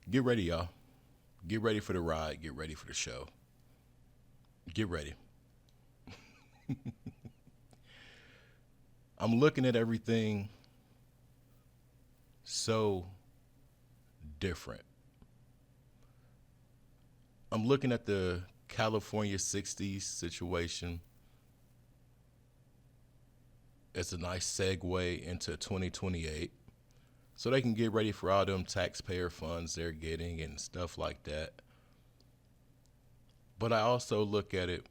Get ready, y'all. Get ready for the ride. Get ready for the show. Get ready. I'm looking at everything so different. I'm looking at the California 60s situation as a nice segue into 2028 so they can get ready for all them taxpayer funds they're getting and stuff like that. But I also look at it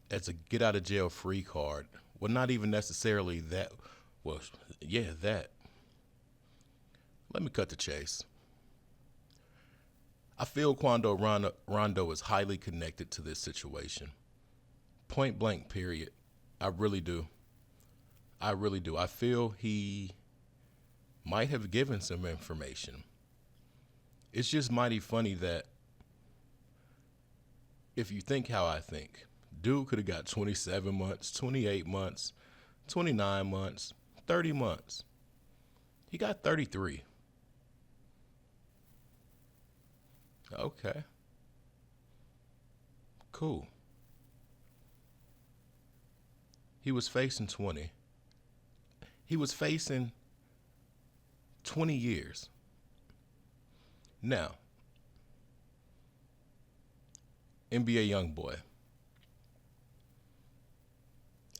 as a get out of jail free card. Well, not even necessarily that. Well, yeah, that. Let me cut the chase. I feel Rondo is highly connected to this situation. Point blank, period. I really do. I really do. I feel he might have given some information. It's just mighty funny that if you think how I think, dude could have got 27 months, 28 months, 29 months, 30 months. He got 33. Okay. Cool. He was facing 20. He was facing 20 years. Now, NBA Youngboy.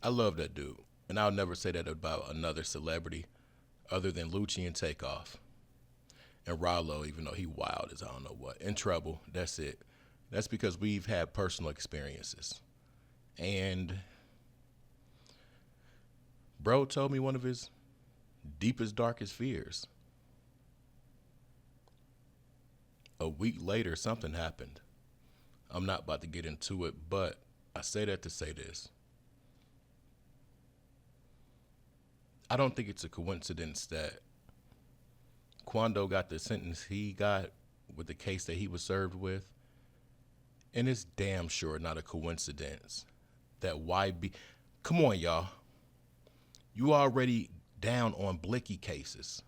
I love that dude. And I'll never say that about another celebrity other than Lucci and Takeoff. And Rollo, even though he wild as I don't know what. In trouble. That's it. That's because we've had personal experiences. And bro told me one of his deepest, darkest fears. A week later, something happened. I'm not about to get into it, but I say that to say this. I don't think it's a coincidence that Quando got the sentence he got with the case that he was served with. And it's damn sure not a coincidence that YB... Come on, y'all. You already down on Blicky cases.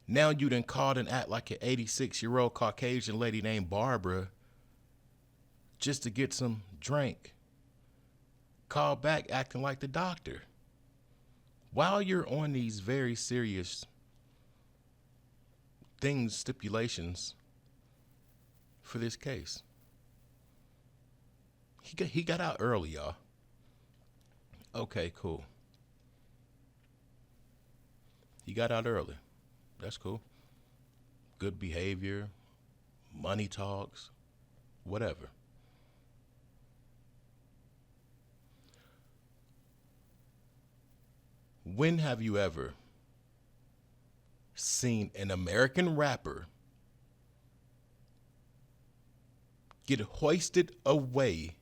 Now you done called and act like an 86-year-old Caucasian lady named Barbara just to get some drink. Call back acting like the doctor. While you're on these very serious things, stipulations for this case. He got out early, y'all. Okay, cool. He got out early. That's cool. Good behavior, money talks, whatever. When have you ever seen an American rapper get hoisted away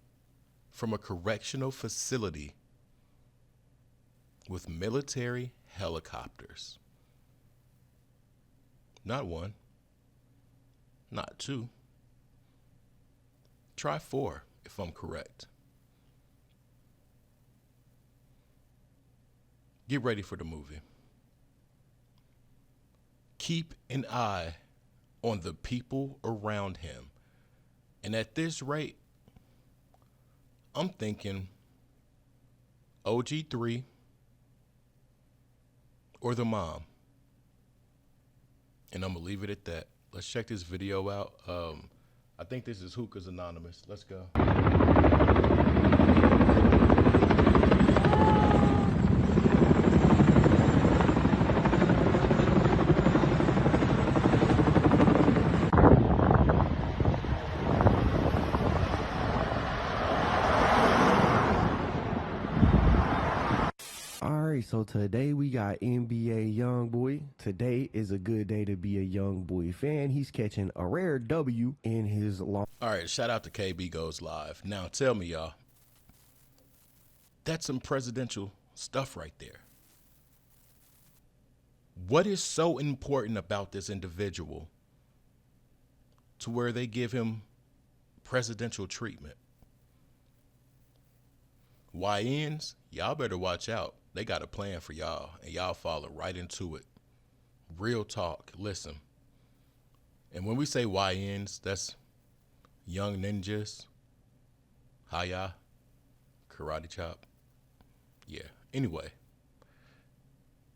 from a correctional facility with military helicopters? Not one, not two. Try 4 if I'm correct. Get ready for the movie. Keep an eye on the people around him. And at this rate, I'm thinking OG3 or the mom. And I'm going to leave it at that. Let's check this video out. I think this is Hookah's Anonymous. Let's go. Alright, so today we got NBA Youngboy. Today is a good day to be a Youngboy fan. He's catching a rare W in his long. All right, shout out to KB Goes Live. Now tell me, y'all, that's some presidential stuff right there. What is so important about this individual to where they give him presidential treatment? YNs, y'all better watch out. They got a plan for y'all, and y'all follow right into it. Real talk. Listen. And when we say YNs, that's Young Ninjas, Haya, Karate Chop. Yeah. Anyway,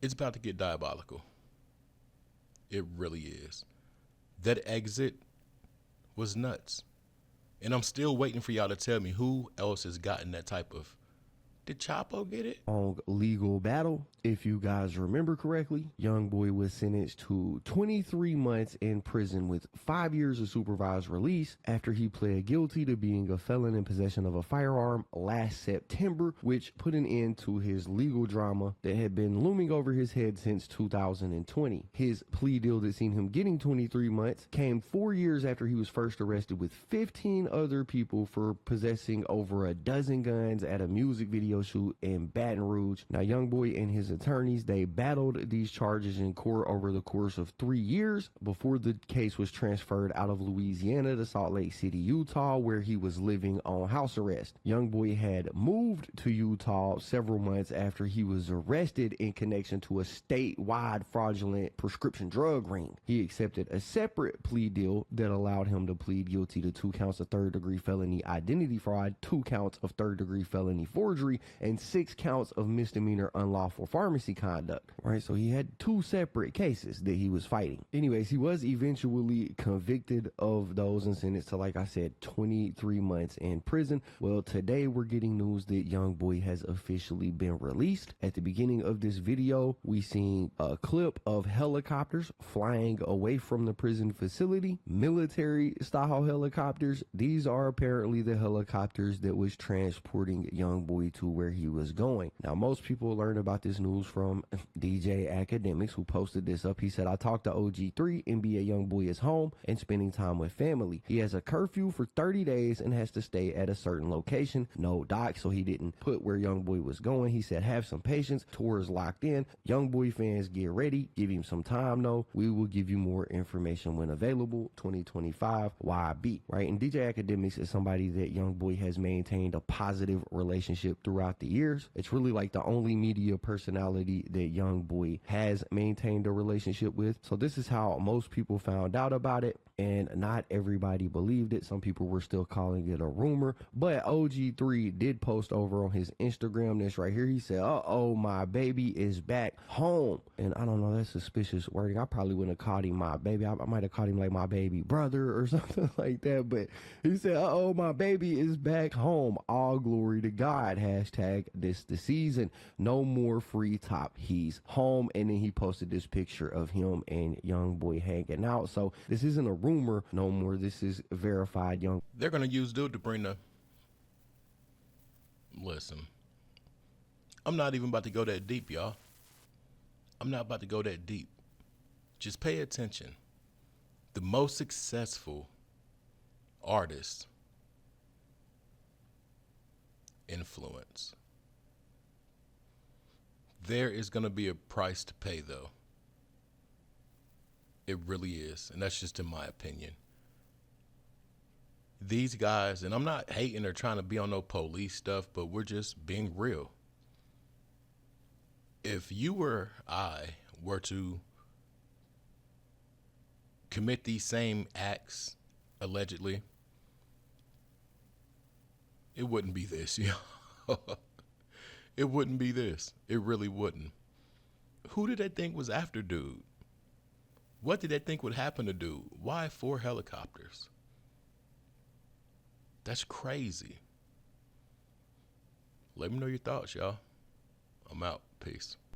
it's about to get diabolical. It really is. That exit was nuts. And I'm still waiting for y'all to tell me who else has gotten that type of. Did Chapo get it? Long legal battle. If you guys remember correctly, Youngboy was sentenced to 23 months in prison with 5 years of supervised release after he pled guilty to being a felon in possession of a firearm last September, which put an end to his legal drama that had been looming over his head since 2020. His plea deal that seen him getting 23 months came 4 years after he was first arrested with 15 other people for possessing over a dozen guns at a music video shoot in Baton Rouge. Now, Youngboy and his attorneys, they battled these charges in court over the course of 3 years before the case was transferred out of Louisiana to Salt Lake City, Utah, where he was living on house arrest. Youngboy had moved to Utah several months after he was arrested in connection to a statewide fraudulent prescription drug ring. He accepted a separate plea deal that allowed him to plead guilty to 2 counts of third-degree felony identity fraud, 2 counts of third-degree felony forgery, and 6 counts of misdemeanor unlawful pharmacy conduct, right? So he had 2 separate cases that he was fighting. Anyways, he was eventually convicted of those and sentenced to, like I said, 23 months in prison. Well, today we're getting news that Youngboy has officially been released. At the beginning of this video, we seen a clip of helicopters flying away from the prison facility, military style helicopters. These are apparently the helicopters that was transporting Youngboy to where he was going. Now, most people learned about this news from DJ Academics, who posted this up. He said, I talked to OG3, NBA Youngboy is home and spending time with family. He has a curfew for 30 days and has to stay at a certain location. No doc, so he didn't put where Youngboy was going. He said, have some patience. Tour is locked in. Youngboy fans, get ready. Give him some time, though. We will give you more information when available. 2025 YB, right? And DJ Academics is somebody that Youngboy has maintained a positive relationship throughout the years. It's really like the only media personality that Youngboy has maintained a relationship with. So this is how most people found out about it, and not everybody believed it. Some people were still calling it a rumor, but OG3 did post over on his Instagram this right here. He said, uh-oh, my baby is back home. And I don't know, that's suspicious wording. I probably wouldn't have called him my baby. I might have called him like my baby brother or something like that. But he said, uh-oh, my baby is back home. All glory to God. Hashtag this the season. No more free top. He's home. And then he posted this picture of him and Youngboy hanging out. So this isn't a rumor no more. This is verified. They're going to use dude to bring the. Listen, I'm not even about to go that deep, y'all. I'm not about to go that deep. Just pay attention. The most successful artist influence. There is going to be a price to pay, though. It really is. And that's just in my opinion. These guys, and I'm not hating or trying to be on no police stuff, but we're just being real. If you or I were to commit these same acts, allegedly, it wouldn't be this, It wouldn't be this. It really wouldn't. Who did they think was after dude? What did they think would happen to dude? Why 4 helicopters? That's crazy. Let me know your thoughts, y'all. I'm out. Peace.